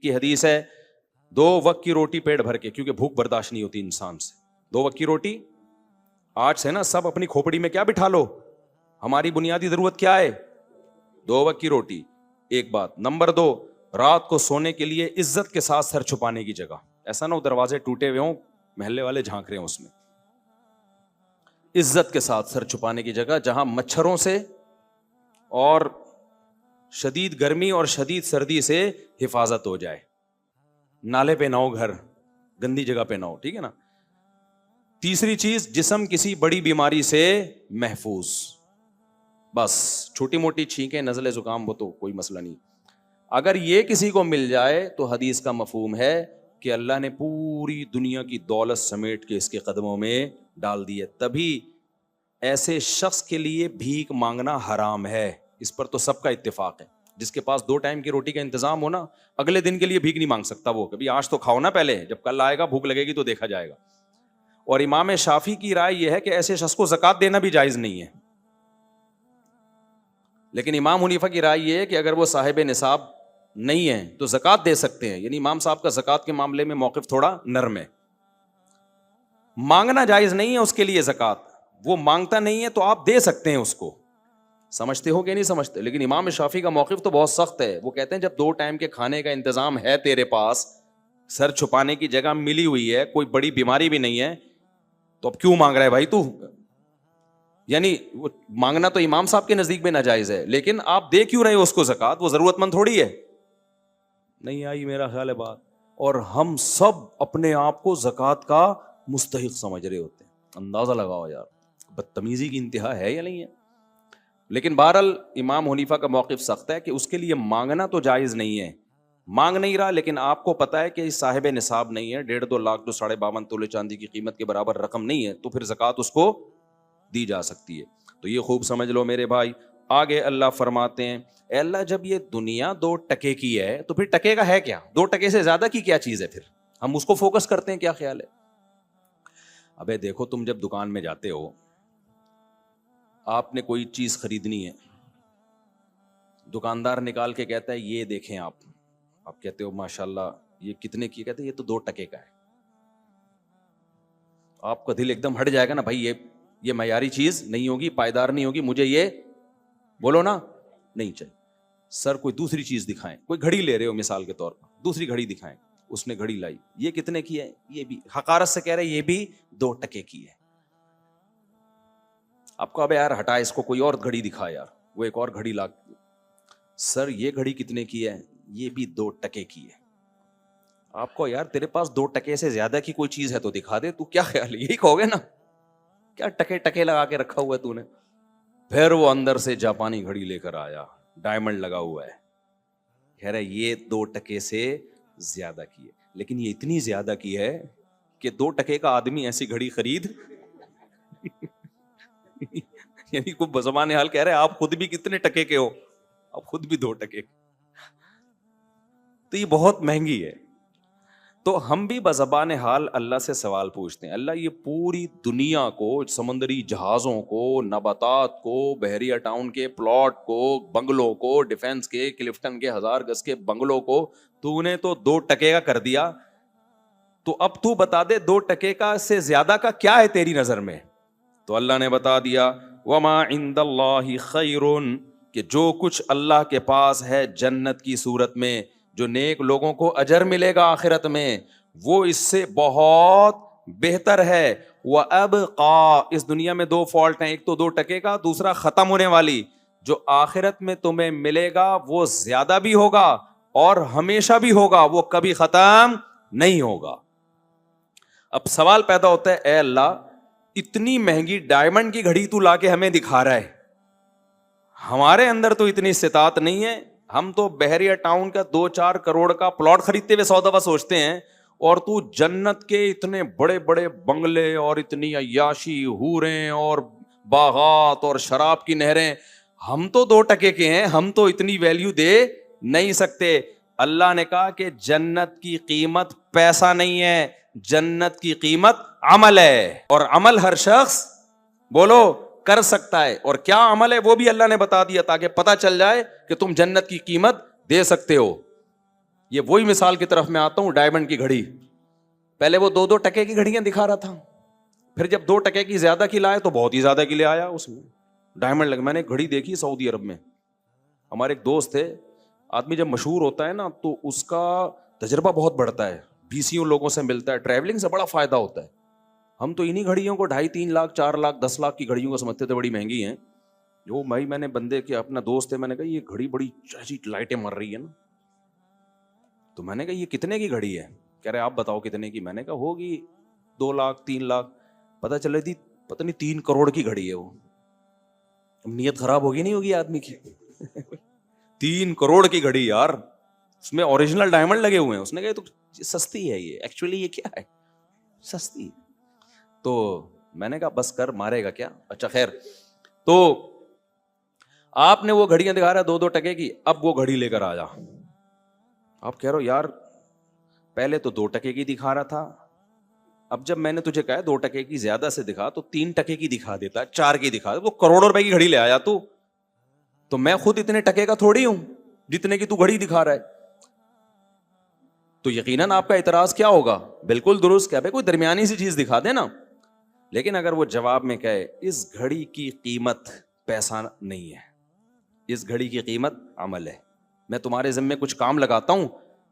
کی حدیث ہے 2 وقت کی روٹی پیٹ بھر کے, کیونکہ بھوک برداشت نہیں ہوتی انسان سے. 2 وقت کی روٹی. آج سے نا سب اپنی کھوپڑی میں کیا بٹھا لو, ہماری بنیادی ضرورت کیا ہے؟ 2 وقت کی روٹی. ایک بات. نمبر 2, رات کو سونے کے لیے عزت کے ساتھ سر چھپانے کی جگہ. ایسا نہ ہو دروازے ٹوٹے ہوئے ہوں, محلے والے جھانک رہے ہیں اس میں. عزت کے ساتھ سر چھپانے کی جگہ, جہاں مچھروں سے اور شدید گرمی اور شدید سردی سے حفاظت ہو جائے. نالے پہ نہ ہو گھر, گندی جگہ پہ نہ ہو, ٹھیک ہے نا. تیسری چیز, جسم کسی بڑی بیماری سے محفوظ. بس چھوٹی موٹی چھینکیں, نزلے, زکام, وہ تو کوئی مسئلہ نہیں. اگر یہ کسی کو مل جائے تو حدیث کا مفہوم ہے کہ اللہ نے پوری دنیا کی دولت سمیٹ کے اس کے قدموں میں ڈال دی ہے. تبھی ایسے شخص کے لیے بھیک مانگنا حرام ہے. اس پر تو سب کا اتفاق ہے. جس کے پاس 2 ٹائم کی روٹی کا انتظام ہونا, اگلے دن کے لیے بھیک نہیں مانگ سکتا. وہ کبھی آج تو کھاؤ نا پہلے, جب کل آئے گا بھوک لگے گی تو دیکھا جائے گا. اور امام شافعی کی رائے یہ ہے کہ ایسے شخص کو زکوٰۃ دینا بھی جائز نہیں ہے. لیکن امام حنیفہ کی رائے یہ ہے کہ اگر وہ صاحب نصاب نہیں ہے تو زکوٰۃ دے سکتے ہیں. یعنی امام صاحب کا زکوٰۃ کے معاملے میں موقف تھوڑا نرم ہے. مانگنا جائز نہیں ہے اس کے لیے زکوٰۃ. وہ مانگتا نہیں ہے تو آپ دے سکتے ہیں اس کو. سمجھتے ہو کہ نہیں سمجھتے؟ لیکن امام شافعی کا موقف تو بہت سخت ہے. وہ کہتے ہیں جب 2 ٹائم کے کھانے کا انتظام ہے تیرے پاس, سر چھپانے کی جگہ ملی ہوئی ہے, کوئی بڑی بیماری بھی نہیں ہے, تو اب کیوں مانگ رہا ہے بھائی تو؟ یعنی وہ مانگنا تو امام صاحب کے نزدیک میں ناجائز ہے, لیکن آپ دے کیوں رہے ہو اس کو زکوٰۃ؟ وہ ضرورت مند تھوڑی ہے. نہیں آئی میرا خیال ہے بات. اور ہم سب اپنے آپ کو زکوٰۃ کا مستحق سمجھ رہے ہوتے ہیں. اندازہ لگاؤ یار, بدتمیزی کی انتہا ہے یا نہیں ہے؟ لیکن بہرحال امام حنیفہ کا موقف سخت ہے کہ اس کے لیے مانگنا تو جائز نہیں ہے. مانگ نہیں رہا, لیکن آپ کو پتا ہے کہ صاحب نصاب نہیں ہے, 1.5-2 لاکھ تو 52.5 تولے چاندی کی قیمت کے برابر رقم نہیں ہے, تو پھر زکوٰۃ اس کو دی جا سکتی ہے. تو یہ خوب سمجھ لو میرے بھائی. آگے اللہ فرماتے ہیں, اے اللہ جب یہ دنیا 2 ٹکے کی ہے تو پھر ٹکے کا ہے کیا؟ 2 ٹکے سے زیادہ کی کیا چیز ہے؟ پھر ہم اس کو فوکس کرتے ہیں, کیا خیال ہے؟ ابے دیکھو, تم جب دکان میں جاتے ہو, آپ نے کوئی چیز خریدنی ہے, دکاندار نکال کے کہتا ہے یہ دیکھیں آپ کہتے ہو ماشاءاللہ یہ کتنے کی؟ کہتے ہیں یہ تو 2 ٹکے کا ہے. آپ کا دل ایک دم ہٹ جائے گا نا, بھائی یہ معیاری چیز نہیں ہوگی, پائیدار نہیں ہوگی, مجھے یہ بولو نا نہیں چاہیے. سر کوئی دوسری چیز دکھائیں, کوئی گھڑی لے رہے ہو مثال کے طور پر, دوسری گھڑی دکھائیں. اس نے گھڑی لائی, یہ کتنے کی ہے؟ یہ بھی حقارت سے کہہ رہے یہ بھی 2 ٹکے کی ہے. آپ کو ابے یار ہٹا اس کو, کوئی اور گھڑی دکھا یار. وہ ایک اور گھڑی لا, سر یہ گھڑی کتنے کی ہے؟ یہ بھی 2 ٹکے کی ہے. آپ کو یار تیرے پاس 2 ٹکے سے زیادہ کی کوئی چیز ہے تو دکھا دے, تو کیا خیال ہے یہی کہو گے نا؟ کیا ٹکے لگا کے رکھا ہوا ہے تو نے؟ پھر وہ اندر سے جاپانی گھڑی لے کر آیا, ڈائمنڈ لگا ہوا ہے, کہہ رہا ہے یہ 2 ٹکے سے زیادہ کی ہے. لیکن یہ اتنی زیادہ کی ہے کہ 2 ٹکے کا آدمی ایسی گھڑی خرید یعنی کوئی بزبان حال کہہ رہے آپ خود بھی کتنے ٹکے کے ہو, آپ خود بھی 2 ٹکے. تو یہ بہت مہنگی ہے. تو ہم بھی بزبان حال اللہ سے سوال پوچھتے ہیں, اللہ یہ پوری دنیا کو, سمندری جہازوں کو, نباتات کو, بحریہ ٹاؤن کے پلاٹ کو, بنگلوں کو, ڈیفنس کے, کلفٹن کے 1000 گز کے بنگلوں کو تو نے تو 2 ٹکے کا کر دیا. تو اب تو بتا دے 2 ٹکے کا سے زیادہ کا کیا ہے تیری نظر میں؟ تو اللہ نے بتا دیا وما عند اللہ خیر, کہ جو کچھ اللہ کے پاس ہے جنت کی صورت میں, جو نیک لوگوں کو اجر ملے گا آخرت میں, وہ اس سے بہت بہتر ہے. وَأَبْقَى, اس دنیا میں 2 فالٹ ہیں, ایک تو 2 ٹکے کا, دوسرا ختم ہونے والی. جو آخرت میں تمہیں ملے گا وہ زیادہ بھی ہوگا اور ہمیشہ بھی ہوگا, وہ کبھی ختم نہیں ہوگا. اب سوال پیدا ہوتا ہے, اے اللہ اتنی مہنگی ڈائمنڈ کی گھڑی تو لا کے ہمیں دکھا رہا ہے, ہمارے اندر تو اتنی استطاعت نہیں ہے, ہم تو بحریہ ٹاؤن کا 2-4 کروڑ کا پلاٹ خریدتے ہوئے 100 دفعہ سوچتے ہیں, اور تو جنت کے اتنے بڑے بڑے بنگلے اور اتنی عیاشی, حوریں اور باغات اور شراب کی نہریں, ہم تو 2 ٹکے کے ہیں, ہم تو اتنی ویلیو دے نہیں سکتے. اللہ نے کہا کہ جنت کی قیمت پیسہ نہیں ہے, جنت کی قیمت عمل ہے, اور عمل ہر شخص بولو کر سکتا ہے. اور کیا عمل ہے وہ بھی اللہ نے بتا دیا تاکہ پتہ چل جائے کہ تم جنت کی قیمت دے سکتے ہو. یہ وہی مثال کی طرف میں آتا ہوں، ڈائمنڈ کی گھڑی. پہلے وہ 2 ٹکے کی گھڑیاں دکھا رہا تھا، پھر جب 2 ٹکے کی زیادہ کی لائے تو بہت ہی زیادہ کی لے آیا اس میں ڈائمنڈ لگا. میں نے ایک گھڑی دیکھی سعودی عرب میں، ہمارے ایک دوست تھے. آدمی جب مشہور ہوتا ہے نا تو اس کا تجربہ بہت بڑھتا ہے، 20 لوگوں سے ملتا ہے، ٹریولنگ سے بڑا فائدہ ہوتا ہے. ہم تو انہی گھڑیوں کو 2.5-3 لاکھ 4 لاکھ 10 لاکھ کی گھڑیوں کو سمجھتے تھے بڑی مہنگی ہیں. جو بھائی میں نے بندے کے اپنا دوست ہے، میں نے کہا یہ گھڑی بڑی ایسی لائٹیں مر رہی ہے نا، تو میں نے کہا یہ کتنے کی گھڑی ہے؟ کہہ رہے آپ بتاؤ کتنے کی. میں نے کہا ہوگی 2 لاکھ 3 لاکھ. پتہ چل رہی تھی پتہ نہیں 3 کروڑ کی گھڑی ہے وہ. نیت خراب ہوگی نہیں ہوگی آدمی کی 3 کروڑ کی گھڑی یار، اس میں اوریجنل ڈائمنڈ لگے ہوئے ہیں. اس نے کہا تو سستی ہے یہ، ایکچولی یہ کیا ہے سستی. تو میں نے کہا بس کر، مارے گا کیا. اچھا خیر، تو آپ نے وہ گھڑیاں دکھا رہا 2 ٹکے کی، اب وہ گھڑی لے کر آ جا. آپ کہہ رہے ہو یار پہلے تو 2 ٹکے کی دکھا رہا تھا، اب جب میں نے تجھے کہا 2 ٹکے کی زیادہ سے دکھا تو 3 ٹکے کی دکھا دیتا، 4 کی دکھا دیتا. وہ کروڑوں روپے کی گھڑی لے آیا تو میں خود اتنے ٹکے کا تھوڑی ہوں جتنے کی تو گھڑی دکھا رہا ہے. تو یقیناً آپ کا اعتراض کیا ہوگا؟ بالکل درست، کیا بھائی کوئی درمیانی سی چیز دکھا دے نا. لیکن اگر وہ جواب میں کہے اس گھڑی کی قیمت پیسہ نہیں ہے، اس گھڑی کی قیمت عمل ہے، میں تمہارے ذمے کچھ کام لگاتا ہوں،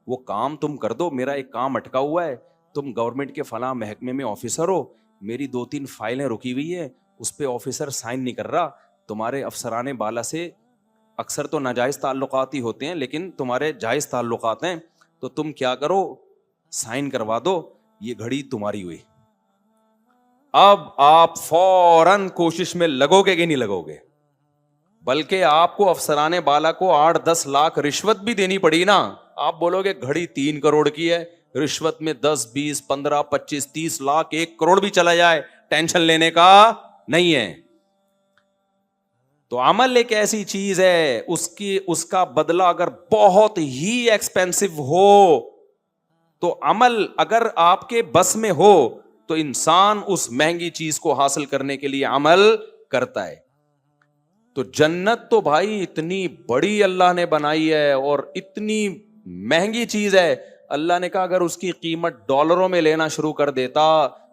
وہ کام تم کر دو. میرا ایک کام اٹکا ہوا ہے، تم گورنمنٹ کے فلاں محکمے میں آفیسر ہو، میری 2-3 فائلیں رکی ہوئی ہیں، اس پہ آفیسر سائن نہیں کر رہا. تمہارے افسران بالا سے اکثر تو ناجائز تعلقات ہی ہوتے ہیں، لیکن تمہارے جائز تعلقات ہیں، تو تم کیا کرو سائن کروا دو، یہ گھڑی تمہاری ہوئی. اب آپ فوراً کوشش میں لگو گے کہ نہیں لگو گے؟ بلکہ آپ کو افسران بالا کو 8-10 لاکھ رشوت بھی دینی پڑی نا. آپ بولو گے گھڑی 3 کروڑ کی ہے، رشوت میں 10 20 15 25 30 لاکھ 1 کروڑ بھی چلا جائے ٹینشن لینے کا نہیں ہے. تو عمل ایک ایسی چیز ہے، اس کا بدلہ اگر بہت ہی ایکسپینسو ہو تو عمل اگر آپ کے بس میں ہو تو انسان اس مہنگی چیز کو حاصل کرنے کے لیے عمل کرتا ہے. تو جنت تو بھائی اتنی بڑی اللہ نے بنائی ہے اور اتنی مہنگی چیز ہے. اللہ نے کہا اگر اس کی قیمت ڈالروں میں لینا شروع کر دیتا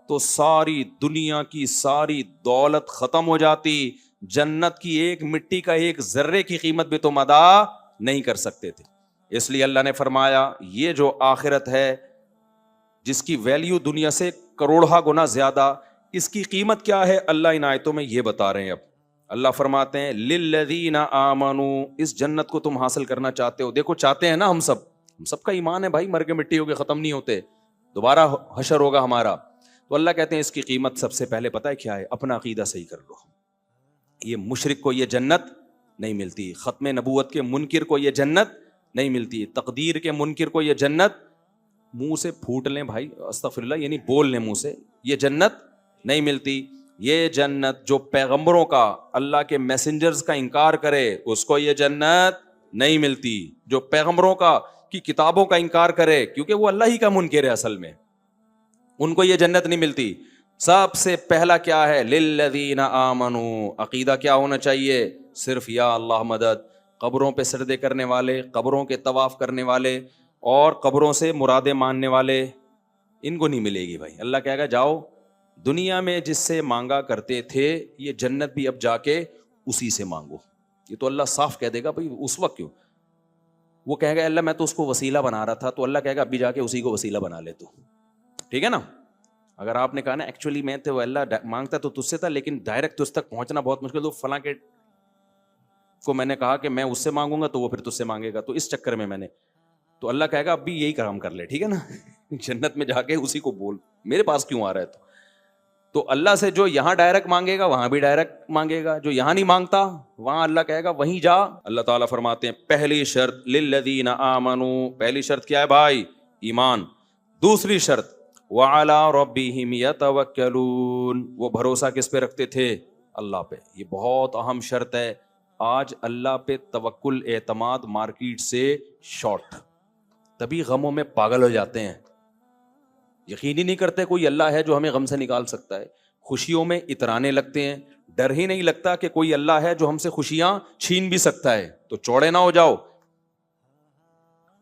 تو ساری دنیا کی ساری دولت ختم ہو جاتی. جنت کی ایک مٹی کا ایک ذرے کی قیمت بھی تم ادا نہیں کر سکتے تھے. اس لیے اللہ نے فرمایا یہ جو آخرت ہے جس کی ویلیو دنیا سے کروڑہ گنا زیادہ، اس کی قیمت کیا ہے اللہ ان آیتوں میں یہ بتا رہے ہیں. اب اللہ فرماتے ہیں للذین آمنوا، اس جنت کو تم حاصل کرنا چاہتے ہو. دیکھو چاہتے ہیں نا ہم سب کا ایمان ہے بھائی، مر کے مٹی ہو کے ختم نہیں ہوتے، دوبارہ حشر ہوگا ہمارا. تو اللہ کہتے ہیں اس کی قیمت سب سے پہلے پتہ ہے کیا ہے؟ اپنا عقیدہ صحیح کر لو. یہ مشرک کو یہ جنت نہیں ملتی، ختم نبوت کے منکر کو یہ جنت نہیں ملتی، تقدیر کے منکر کو یہ جنت منہ سے پھوٹ لیں بھائی استغفر اللہ، یعنی بول لیں منہ سے، یہ جنت نہیں ملتی. یہ جنت جو پیغمبروں کا، اللہ کے میسنجرز کا انکار کرے اس کو یہ جنت نہیں ملتی. جو پیغمبروں کا کی کتابوں کا انکار کرے، کیونکہ وہ اللہ ہی کا منکر ہے اصل میں، ان کو یہ جنت نہیں ملتی. سب سے پہلا کیا ہے؟ للذین آمنوا. عقیدہ کیا ہونا چاہیے؟ صرف یا اللہ مدد. قبروں پہ سجدے کرنے والے، قبروں کے طواف کرنے والے اور قبروں سے مرادیں ماننے والے، ان کو نہیں ملے گی بھائی. اللہ کہے گا جاؤ دنیا میں جس سے مانگا کرتے تھے یہ جنت بھی اب جا کے اسی سے مانگو. یہ تو اللہ صاف کہہ دے گا بھائی. اس وقت کیوں؟ وہ کہے گا اللہ میں تو اس کو وسیلہ بنا رہا تھا، تو اللہ کہے گا ابھی جا کے اسی کو وسیلہ بنا لے تو. ٹھیک ہے نا؟ اگر آپ نے کہا نا ایکچولی میں تو اللہ مانگتا تو تجھ سے تھا، لیکن ڈائریکٹ تجھ تک پہنچنا بہت مشکل، تو فلاں کے کو میں نے کہا کہ میں اس سے مانگوں گا تو وہ پھر تجھ سے مانگے گا، تو اس چکر میں نے، تو اللہ کہے گا اب بھی یہی کام کر لے. ٹھیک ہے نا؟ جنت میں جا کے اسی کو بول میرے پاس کیوں آ رہا ہے. تو اللہ سے جو یہاں ڈائریکٹ مانگے گا وہاں بھی ڈائریکٹ مانگے گا، جو یہاں نہیں مانگتا وہاں اللہ کہے گا وہیں جا. اللہ تعالیٰ فرماتے ہیں پہلی شرط للذین آمنوا، پہلی شرط کیا ہے بھائی؟ ایمان. دوسری شرط وعلی ربہم یتوکلون، وہ بھروسہ کس پہ رکھتے تھے؟ اللہ پہ. یہ بہت اہم شرط ہے. آج اللہ پہ توکل اعتماد مارکیٹ سے شارٹ، تبھی غموں میں پاگل ہو جاتے ہیں. یقین ہی نہیں کرتے کوئی اللہ ہے جو ہمیں غم سے نکال سکتا ہے. خوشیوں میں اترانے لگتے ہیں، ڈر ہی نہیں لگتا کہ کوئی اللہ ہے جو ہم سے خوشیاں چھین بھی سکتا ہے. تو چوڑے نہ ہو جاؤ.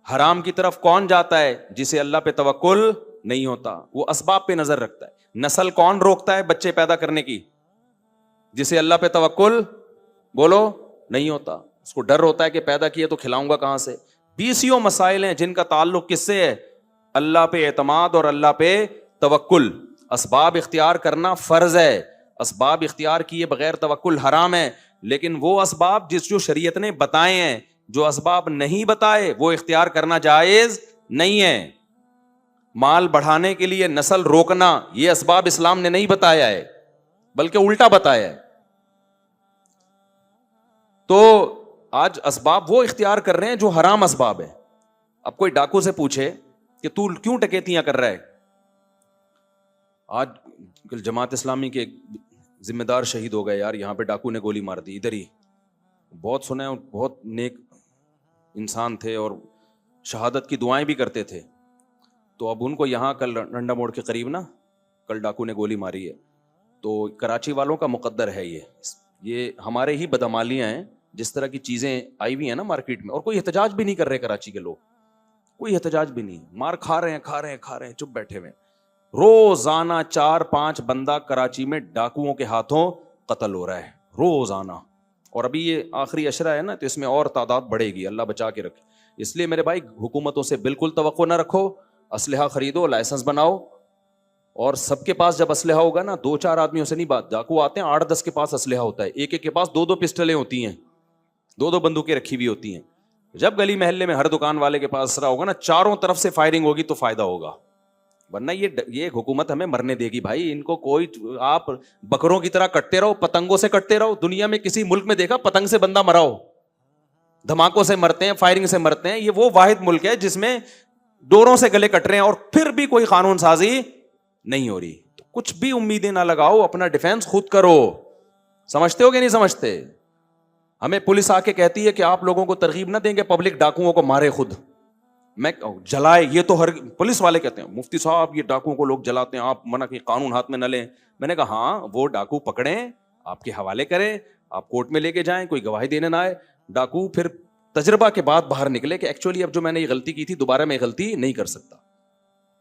حرام کی طرف کون جاتا ہے؟ جسے اللہ پہ توکل نہیں ہوتا، وہ اسباب پہ نظر رکھتا ہے۔ نسل کون روکتا ہے بچے پیدا کرنے کی؟ جسے اللہ پہ توکل بولو نہیں ہوتا، اس کو ڈر ہوتا ہے کہ پیدا کیے تو کھلاؤں گا کہاں سے۔ بیسیوں مسائل ہیں جن کا تعلق کس سے ہے؟ اللہ پہ اعتماد اور اللہ پہ توکل۔ اسباب اختیار کرنا فرض ہے، اسباب اختیار کیے بغیر توکل حرام ہے، لیکن وہ اسباب جو شریعت نے بتائے ہیں، جو اسباب نہیں بتائے وہ اختیار کرنا جائز نہیں ہے۔ مال بڑھانے کے لیے نسل روکنا، یہ اسباب اسلام نے نہیں بتایا ہے بلکہ الٹا بتایا ہے۔ تو آج اسباب وہ اختیار کر رہے ہیں جو حرام اسباب ہے۔ اب کوئی ڈاکو سے پوچھے کہ تو کیوں ڈکیتیاں کر رہا ہے؟ آج جماعت اسلامی کے ذمہ دار شہید ہو گئے یار، یہاں پہ ڈاکو نے گولی مار دی، ادھر ہی بہت سنے، بہت نیک انسان تھے اور شہادت کی دعائیں بھی کرتے تھے، تو اب ان کو یہاں کل رنڈا موڑ کے قریب نا کل ڈاکو نے گولی ماری ہے۔ تو کراچی والوں کا مقدر ہے یہ ہمارے ہی بدعمالیاں ہیں، جس طرح کی چیزیں آئی ہوئی ہیں نا مارکیٹ میں، اور کوئی احتجاج بھی نہیں کر رہے کراچی کے لوگ، کوئی احتجاج بھی نہیں، مار کھا رہے ہیں چپ بیٹھے ہوئے۔ روزانہ 4-5 بندہ کراچی میں ڈاکوؤں کے ہاتھوں قتل ہو رہا ہے روزانہ، اور ابھی یہ آخری عشرہ ہے نا تو اس میں اور تعداد بڑھے گی، اللہ بچا کے رکھے۔ اس لیے میرے بھائی حکومتوں سے بالکل توقع نہ رکھو، اسلحہ خریدو، لائسنس بناؤ، اور سب کے پاس جب اسلحہ ہوگا نا، 2-4 آدمیوں سے نہیں بات، ڈاکو آتے ہیں 8-10 کے پاس اسلحہ ہوتا ہے، ایک کے پاس 2 پسٹلیں ہوتی ہیں، 2 بندوقیں رکھی ہوئی ہوتی ہیں۔ جب گلی محلے میں ہر دکان والے کے پاس اسلحہ ہوگا نا، چاروں طرف سے فائرنگ ہوگی تو فائدہ ہوگا، ورنہ یہ حکومت ہمیں مرنے دے گی بھائی۔ ان کو کوئی، آپ بکروں کی طرح کٹتے رہو، پتنگوں سے کٹتے رہو۔ دنیا میں کسی ملک میں دیکھا پتنگ سے بندہ مرا ہو؟ دھماکوں سے مرتے ہیں، فائرنگ سے مرتے ہیں۔ یہ وہ واحد ملک ہے جس میں ڈوروں سے گلے کٹ رہے ہیں اور پھر بھی کوئی قانون سازی نہیں ہو رہی۔ تو کچھ بھی امیدیں نہ لگاؤ، اپنا ڈیفینس خود کرو۔ سمجھتے ہو کہ نہیں سمجھتے؟ ہمیں پولیس آ کے کہتی ہے کہ آپ لوگوں کو ترغیب نہ دیں گے پبلک ڈاکوؤں کو مارے، خود میں جلائے، یہ تو ہر پولیس والے کہتے ہیں مفتی صاحب یہ ڈاکوؤں کو لوگ جلاتے ہیں، آپ منع کی، قانون ہاتھ میں نہ لیں۔ میں نے کہا ہاں، وہ ڈاکو پکڑیں، آپ کے حوالے کریں، آپ کورٹ میں لے کے جائیں، کوئی گواہی دینے نہ آئے، ڈاکو پھر تجربہ کے بعد باہر نکلے کہ ایکچولی اب جو میں نے یہ غلطی کی تھی دوبارہ میں غلطی نہیں کر سکتا۔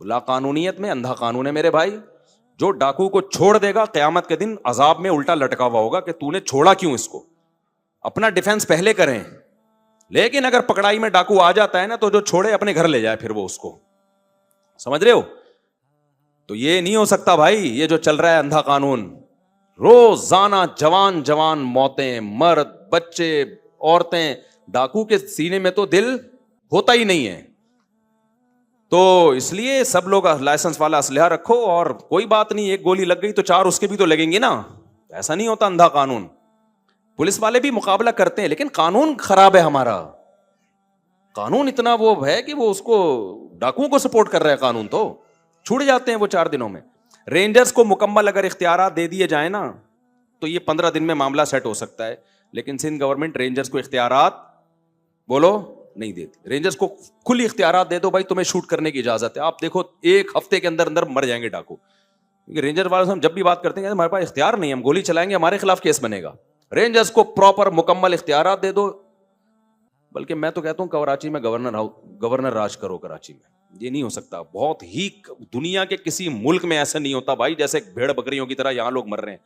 لا قانونیت میں اندھا قانون ہے میرے بھائی۔ جو ڈاکو کو چھوڑ دے گا قیامت کے دن عذاب میں الٹا لٹکا ہوا ہوگا کہ تو نے چھوڑا کیوں اس کو۔ اپنا ڈیفینس پہلے کریں، لیکن اگر پکڑائی میں ڈاکو آ جاتا ہے نا تو جو چھوڑے اپنے گھر لے جائے پھر وہ اس کو، سمجھ رہے ہو؟ تو یہ نہیں ہو سکتا بھائی، یہ جو چل رہا ہے اندھا قانون۔ روزانہ جوان موتیں، مرد، بچے، عورتیں، ڈاکو کے سینے میں تو دل ہوتا ہی نہیں ہے۔ تو اس لیے سب لوگ لائسنس والا اسلحہ رکھو، اور کوئی بات نہیں، ایک گولی لگ گئی تو 4 اس کے بھی تو لگیں گی نا، ایسا نہیں ہوتا اندھا قانون۔ پولیس والے بھی مقابلہ کرتے ہیں لیکن قانون خراب ہے ہمارا، قانون اتنا وہ ہے کہ وہ اس کو ڈاکوؤں کو سپورٹ کر رہا ہے، قانون تو چھوٹ جاتے ہیں وہ 4 دنوں میں۔ رینجرز کو مکمل اگر اختیارات دے دیے جائیں نا تو یہ 15 دن میں معاملہ سیٹ ہو سکتا ہے، لیکن سندھ گورنمنٹ رینجرز کو اختیارات بولو نہیں دیتی۔ رینجرز کو کھلی اختیارات دے دو بھائی، تمہیں شوٹ کرنے کی اجازت ہے، آپ دیکھو 1 ہفتے کے اندر مر جائیں گے ڈاکو، کیونکہ رینجر والے سے ہم جب بھی بات کرتے ہیں ہمارے پاس اختیار نہیں، ہم گولی چلائیں گے ہمارے خلاف کیس بنے گا۔ رینجرز کو پراپر مکمل اختیارات دے دو، بلکہ میں تو کہتا ہوں کراچی میں گورنر راج کرو، کراچی میں یہ نہیں ہو سکتا۔ بہت ہی دنیا کے کسی ملک میں ایسا نہیں ہوتا بھائی، جیسے بھیڑ بکریوں کی طرح یہاں لوگ مر رہے ہیں۔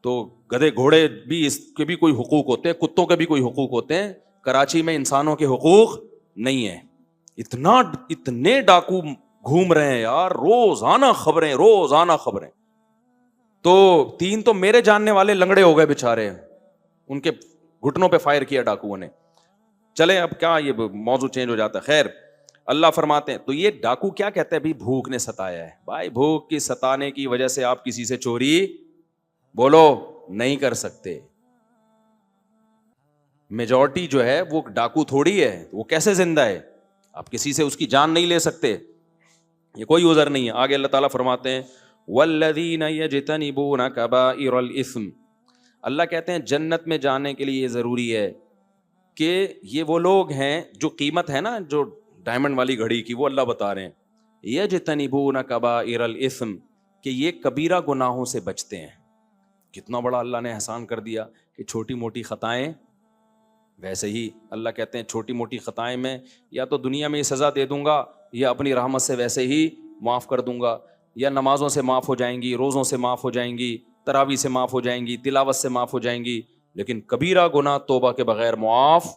تو گدھے گھوڑے بھی اس کے بھی کوئی حقوق ہوتے ہیں، کتوں کے بھی کوئی حقوق ہوتے ہیں، کراچی میں انسانوں کے حقوق نہیں ہے۔ اتنے ڈاکو گھوم رہے ہیں یار، روزانہ خبریں۔ تو 3 تو میرے جاننے والے لنگڑے ہو گئے بےچارے، ان کے گھٹنوں پہ فائر کیا ڈاکوؤں نے۔ چلیں اب کیا یہ موضوع چینج ہو جاتا ہے، خیر اللہ فرماتے ہیں تو یہ ڈاکو کیا کہتے ہیں؟ بھی بھوک نے ستایا ہے۔ بھائی بھوک کی ستانے کی وجہ سے آپ کسی سے چوری بولو نہیں کر سکتے۔ میجورٹی جو ہے وہ ڈاکو تھوڑی ہے، وہ کیسے زندہ ہے؟ آپ کسی سے اس کی جان نہیں لے سکتے، یہ کوئی عذر نہیں ہے۔ آگے اللہ تعالیٰ فرماتے ہیں والذین یجتنبون کبائر الاثم، اللہ کہتے ہیں جنت میں جانے کے لیے یہ ضروری ہے کہ یہ وہ لوگ ہیں جو قیمت ہے نا جو ڈائمنڈ والی گھڑی کی، وہ اللہ بتا رہے ہیں یجتنبون کبائر الاثم، کہ یہ کبیرہ گناہوں سے بچتے ہیں۔ کتنا بڑا اللہ نے احسان کر دیا کہ چھوٹی موٹی خطائیں ویسے ہی اللہ کہتے ہیں چھوٹی موٹی خطائیں میں یا تو دنیا میں ہی سزا دے دوں گا یا اپنی رحمت سے ویسے ہی معاف کر دوں گا، یا نمازوں سے معاف ہو جائیں گی، روزوں سے معاف ہو جائیں گی، تراویح سے معاف ہو جائیں گی، تلاوت سے معاف ہو جائیں گی، لیکن کبیرہ گناہ توبہ کے بغیر معاف